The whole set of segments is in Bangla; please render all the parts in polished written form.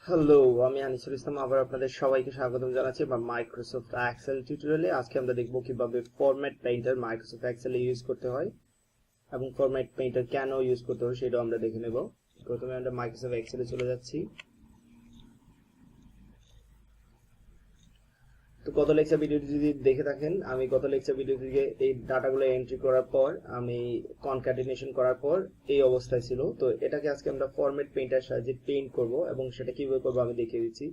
হ্যালো, আমি আনিসুল ইসলাম আবার আপনাদের সবাইকে স্বাগতম জানাচ্ছি বা মাইক্রোসফট এক্সেল টিউটোরিয়ালে। আজকে আমরা দেখব কিভাবে ফরম্যাট পেইন্টার মাইক্রোসফট এক্সেলে ইউজ করতে হয় এবং ফরম্যাট পেইন্টার কেন ইউজ করতে হয় সেটাও আমরা দেখে নেব। প্রথমে আমরা মাইক্রোসফট এক্সেলে চলে যাচ্ছি। তো গত লেকচার ভিডিওটি যদি দেখে থাকেন, আমি গত লেকচার ভিডিও থেকে এই ডাটাগুলো এন্ট্রি করার পর আমি কনক্যাটিনেশন করার পর এই অবস্থায় ছিল। তো এটাকে আজকে আমরা ফরম্যাট পেইন্টার সাহায্যে পেইন্ট করব এবং সেটা কিভাবে করবো আমি দেখিয়ে দিচ্ছি।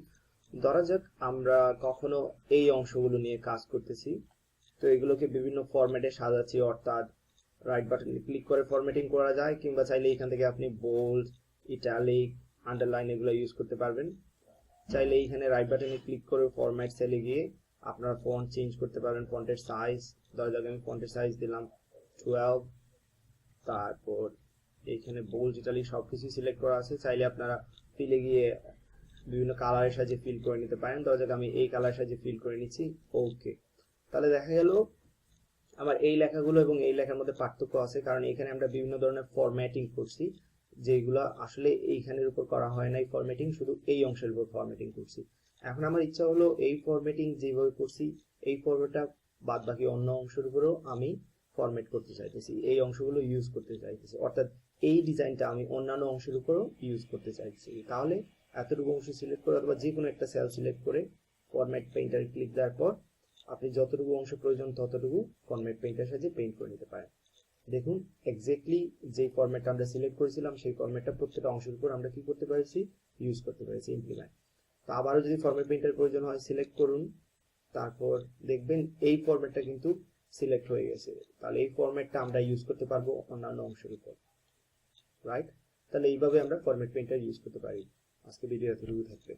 ধরা যাক আমরা কখনো এই অংশগুলো নিয়ে কাজ করতেছি, তো এগুলোকে বিভিন্ন ফরম্যাটে সাজাচ্ছি, অর্থাৎ রাইট বাটনে ক্লিক করে ফরম্যাটিং করা যায়, কিংবা চাইলে এখান থেকে আপনি বোল্ড, ইটালিক, আন্ডারলাইন এগুলো ইউজ করতে পারবেন। চাইলে এইখানে রাইট বাটনে ক্লিক করে ফরম্যাট সেলে গিয়ে আপনার ফন্ট চেঞ্জ করতে পারবেন, ফন্টের সাইজ। ধরা যাক আমি ফন্টের সাইজ দিলাম 12। তারপর এইখানে বোল্ড, ইটালিক সবকিছু সিলেক্ট করা আছে। চাইলে আপনারা ফিলে গিয়ে বিভিন্ন কালারের সাহায্যে ফিল করে নিতে পারেন। ধরা যাক আমি এই কালারের সাহায্যে ফিল করে নিচ্ছি, ওকে। তাহলে দেখা গেল আমার এই লেখাগুলো এবং এই লেখার মধ্যে পার্থক্য আছে, কারণ এখানে আমরা বিভিন্ন ধরনের ফরম্যাটিং করছি, যেগুলো আসলে এইখানের উপর করা হয় নাই ফরম্যাটিং, শুধু এই অংশের উপর ফরম্যাটিং করছি। এখন আমার ইচ্ছা হলো এই ফরম্যাটিং যেভাবে করছি এই ফরম্যাটটা বাদ বাকি অন্য অংশের উপরেও আমি ফরম্যাট করতে চাইতেছি, এই অংশগুলো ইউজ করতে চাইতেছি, অর্থাৎ এই ডিজাইনটা আমি অন্যান্য অংশের উপরও ইউজ করতে চাইছি। তাহলে এতটুকু অংশ সিলেক্ট করে অথবা যে কোনো একটা সেল সিলেক্ট করে ফরম্যাট পেইন্টারে ক্লিক দেওয়ার পর আপনি যতটুকু অংশ প্রয়োজন ততটুকু ফরম্যাট পেইন্টার সাহায্যে পেইন্ট করে নিতে পারেন। দেখুন এক্স্যাক্টলি যে ফরম্যাটটা আমরা সিলেক্ট করেছিলাম সেই ফরম্যাটটা প্রত্যেকটা অংশের উপর আমরা কি করতে পারছি, ইউজ করতে পারছি, ইমপ্লিমেন্ট। তো আবারও যদি ফরম্যাট পেইন্টার প্রয়োজন হয় সিলেক্ট করুন, তারপর দেখবেন এই ফরম্যাটটা কিন্তু সিলেক্ট হয়ে গেছে। তাহলে এই ফরম্যাটটা আমরা ইউজ করতে পারবো অন্যান্য অংশের উপর, রাইট? তাহলে এইভাবে আমরা ফরম্যাট পেইন্টার ইউজ করতে পারি। আজকে ভিডিও এতটুকু থাকবে।